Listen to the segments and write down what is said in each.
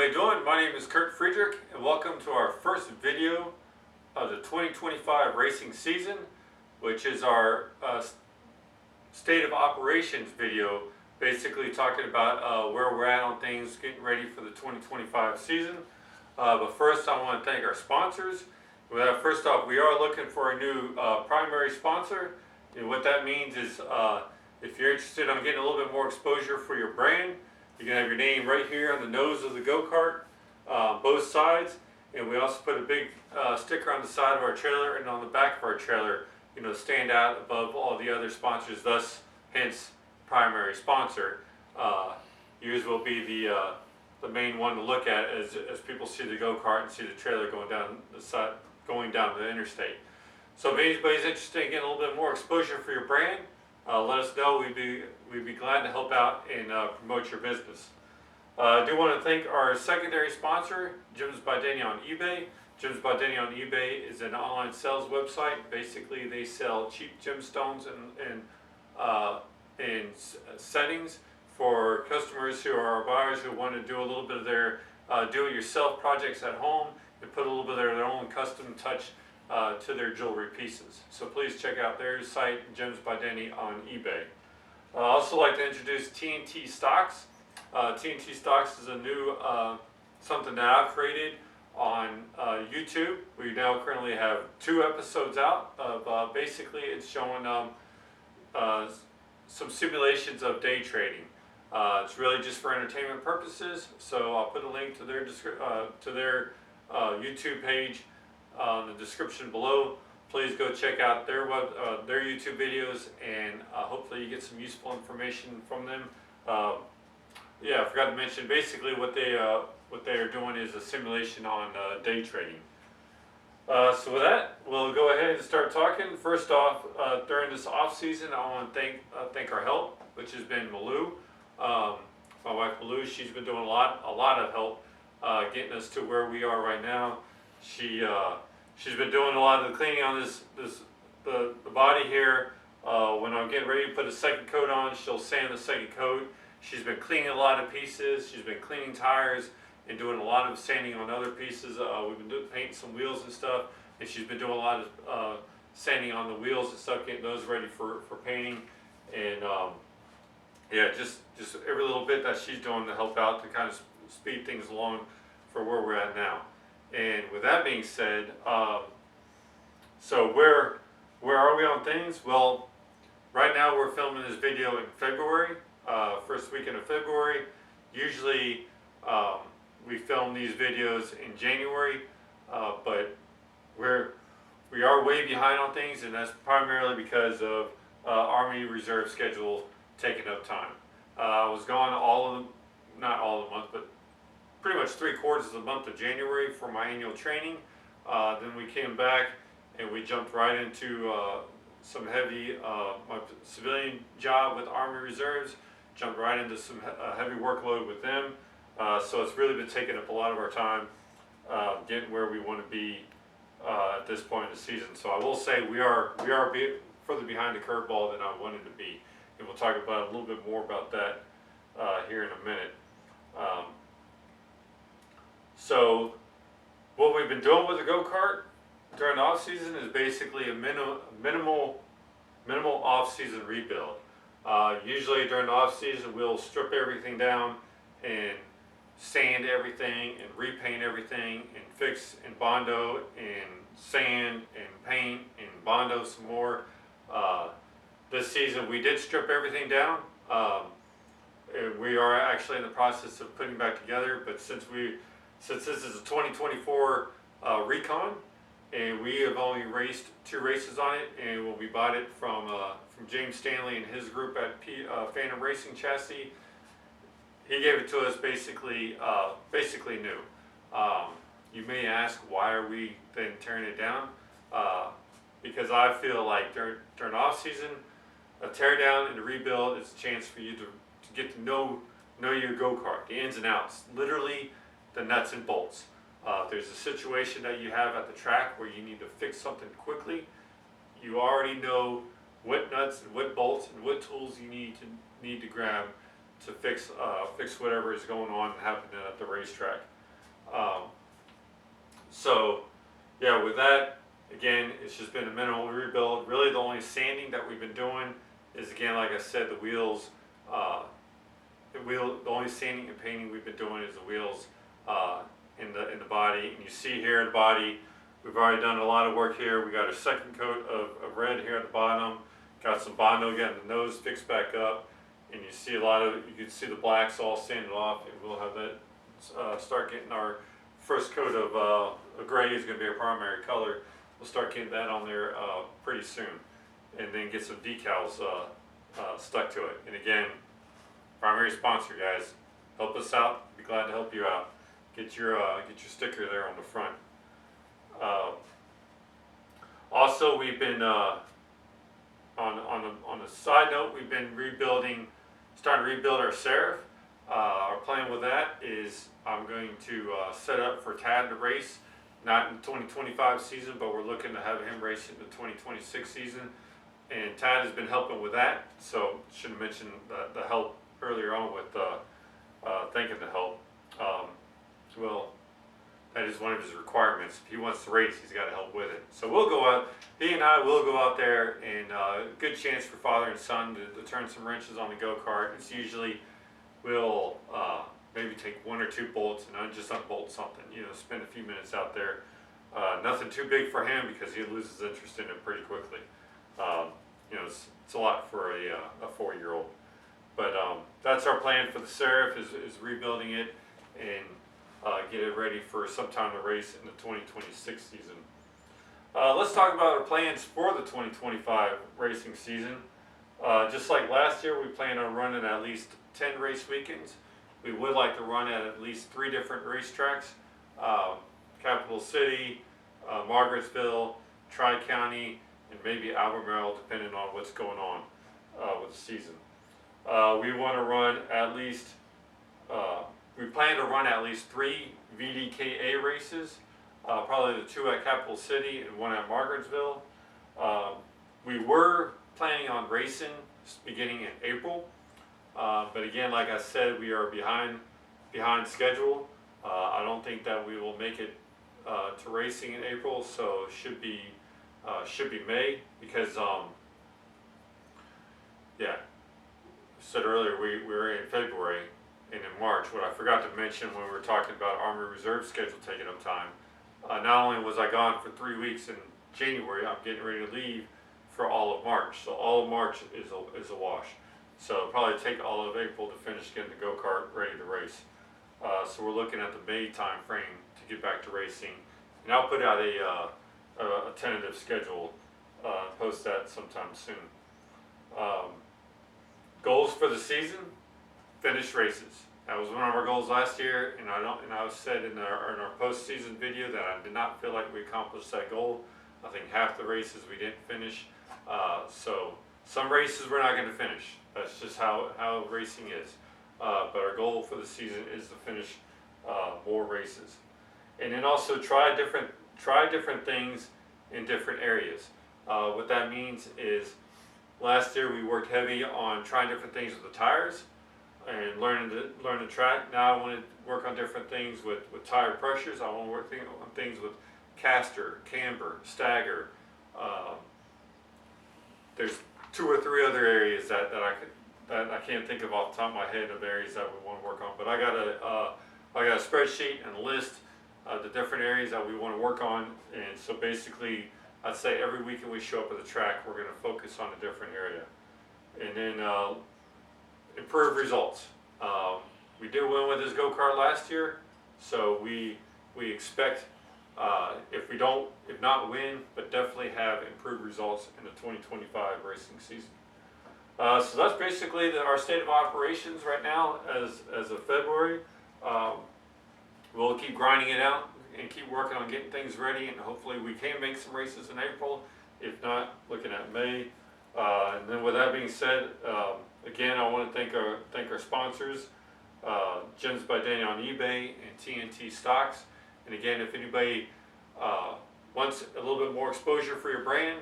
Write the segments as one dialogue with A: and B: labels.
A: you doing? My name is Kurt Friedrich, and welcome to our first video of the 2025 racing season, which is our state of operations video, basically talking about where we're at on things, getting ready for the 2025 season. But first, I want to thank our sponsors. First off, we are looking for a new primary sponsor. And what that means is if you're interested in getting a little bit more exposure for your brand, you can have your name right here on the nose of the go-kart, both sides. And we also put a big sticker on the side of our trailer and on the back of our trailer, stand out above all the other sponsors, thus, hence, primary sponsor. Yours will be the main one to look at as people see the go-kart and see the trailer going down the side, going down the interstate. So if anybody's interested in getting a little bit more exposure for your brand, let us know. We'd be glad to help out and promote your business. I do want to thank our secondary sponsor, Gyms by Denny on eBay. Gyms by Denny on eBay is an online sales website. Basically, they sell cheap gemstones and settings for customers who are buyers who want to do a little bit of their do-it-yourself projects at home and put a little bit of their own custom touch to their jewelry pieces. So please check out their site, Gyms by Denny on eBay. I'd also like to introduce TNT Stocks. TNT Stocks is a new something that I've created on YouTube. We now currently have 2 episodes out of basically it's showing some simulations of day trading. It's really just for entertainment purposes, so I'll put a link to their YouTube page in the description below. Please go check out their YouTube videos, and hopefully you get some useful information from them. Yeah, I forgot to mention, basically what they are doing is a simulation on day trading. So with that, we'll go ahead and start talking. First off, during this off season, I want to thank our help, which has been Malou. My wife Malou, she's been doing a lot of help getting us to where we are right now. She's been doing a lot of the cleaning on the body here. When I'm getting ready to put a second coat on, she'll sand the second coat. She's been cleaning a lot of pieces. She's been cleaning tires and doing a lot of sanding on other pieces. We've been painting some wheels and stuff, and she's been doing a lot of sanding on the wheels and stuff, getting those ready for painting. And yeah, just every little bit that she's doing to help out to kind of speed things along for where we're at now. And with that being said, so where are we on things? Well, right now we're filming this video in February, first weekend of February. Usually we film these videos in January, but we are way behind on things, and that's primarily because of Army Reserve schedule taking up time. I was gone not all of the month, but pretty much 3/4 of the month of January for my annual training. Then we came back and we jumped right into some heavy, my civilian job with Army Reserves, jumped right into some heavy workload with them. So it's really been taking up a lot of our time getting where we want to be at this point in the season. So I will say we are further behind the curveball than I wanted to be. And we'll talk about a little bit more about that here in a minute. So what we've been doing with the go-kart during the off-season is basically a minimal off-season rebuild. Usually during the off-season we'll strip everything down and sand everything and repaint everything and fix and bondo and sand and paint and bondo some more. This season we did strip everything down. We are actually in the process of putting back together, but since this is a 2024 recon, and we have only raced 2 races on it, and we bought it from James Stanley and his group at Phantom Racing Chassis. He gave it to us basically new. You may ask, why are we then tearing it down? Because I feel like during off season, a tear down and a rebuild is a chance for you to get to know your go-kart, the ins and outs, literally the nuts and bolts. If there's a situation that you have at the track where you need to fix something quickly, you already know what nuts and what bolts and what tools you need to grab to fix whatever is going on and happening at the racetrack. Um, so yeah, with that, again, it's just been a minimal rebuild. Really, the only sanding that we've been doing is, again, like I said, the wheels. Uh, the only sanding and painting we've been doing is the wheels uh, in the body. And you see here in the body, we've already done a lot of work here. We got a second coat of red here at the bottom. Got some Bondo getting the nose fixed back up, and you see a lot of, you can see the blacks all sanded off, and we'll have that start getting our first coat of gray is going to be our primary color. We'll start getting that on there pretty soon, and then get some decals stuck to it. And again, primary sponsor, guys, help us out. Be glad to help you out. Get your sticker there on the front. Also, we've been on a side note, we've been starting to rebuild our Seraph. Our plan with that is I'm going to set up for Tad to race, not in 2025 season, but we're looking to have him race in the 2026 season. And Tad has been helping with that, so should have mentioned the help earlier on with thanking the help. Well, that is one of his requirements. If he wants to race, he's got to help with it. So we'll go out, he and I will go out there, and good chance for father and son to turn some wrenches on the go-kart. It's usually, we'll maybe take one or two bolts and just unbolt something, spend a few minutes out there. Nothing too big for him because he loses interest in it pretty quickly. It's a lot for a 4-year-old. But that's our plan for the Seraph is rebuilding it and get it ready for sometime to race in the 2026 season. Let's talk about our plans for the 2025 racing season. Just like last year, we plan on running at least 10 race weekends. We would like to run at least 3 different racetracks: Capital City, Margarettsville, Tri-County, and maybe Albemarle, depending on what's going on with the season. We want to run at least, we plan to run at least 3 VDKA races, probably the 2 at Capital City and 1 at Margarettsville. We were planning on racing beginning in April, but again, like I said, we are behind schedule. I don't think that we will make it to racing in April, so it should be May, because yeah, said earlier we were in February and in March. What I forgot to mention when we were talking about Army Reserve schedule taking up time, not only was I gone for 3 weeks in January, I'm getting ready to leave for all of March. So all of March is a wash. So it'll probably take all of April to finish getting the go-kart ready to race. So we're looking at the May time frame to get back to racing. And I'll put out a tentative schedule, post that sometime soon. Goals for the season: finish races. That was one of our goals last year, and I said in our postseason video that I did not feel like we accomplished that goal. I think half the races we didn't finish. So some races we're not going to finish. That's just how racing is. But our goal for the season is to finish more races, and then also try different things in different areas. What that means is, last year we worked heavy on trying different things with the tires and learn the track. Now I want to work on different things with tire pressures. I want to work on things with caster, camber, stagger. There's 2 or 3 other areas that I can't think of off the top of my head of areas that we want to work on. But I got a spreadsheet and a list of the different areas that we want to work on. And so basically, I'd say every weekend we show up at the track, we're going to focus on a different area. And then improve results. We did win with this go-kart last year, so we expect, if not win, but definitely have improved results in the 2025 racing season. So that's basically our state of operations right now as of February. We'll keep grinding it out and keep working on getting things ready, and hopefully we can make some races in April. If not, looking at May. And then with that being said, again, I want to thank our sponsors, Gems by Danny on eBay and TNT Stocks. And again, if anybody wants a little bit more exposure for your brand,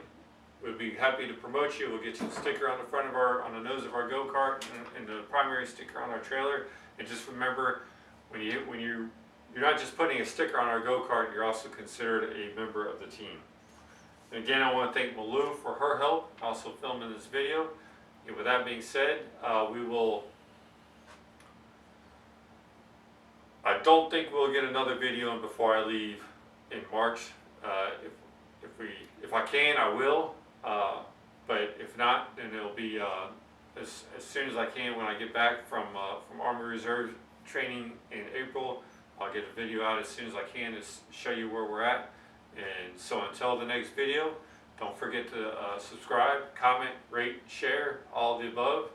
A: we'd be happy to promote you. We'll get you a sticker on the front of on the nose of our go-kart, and the primary sticker on our trailer. And just remember, when you you're not just putting a sticker on our go-kart, you're also considered a member of the team. And again, I want to thank Malou for her help, also filming this video. And with that being said, I don't think we'll get another video in before I leave in March. If I can, I will. But if not, then it'll be as soon as I can when I get back from Army Reserve training in April. I'll get a video out as soon as I can to show you where we're at. And so until the next video, don't forget to subscribe, comment, rate, share, all of the above.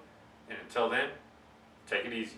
A: And until then, take it easy.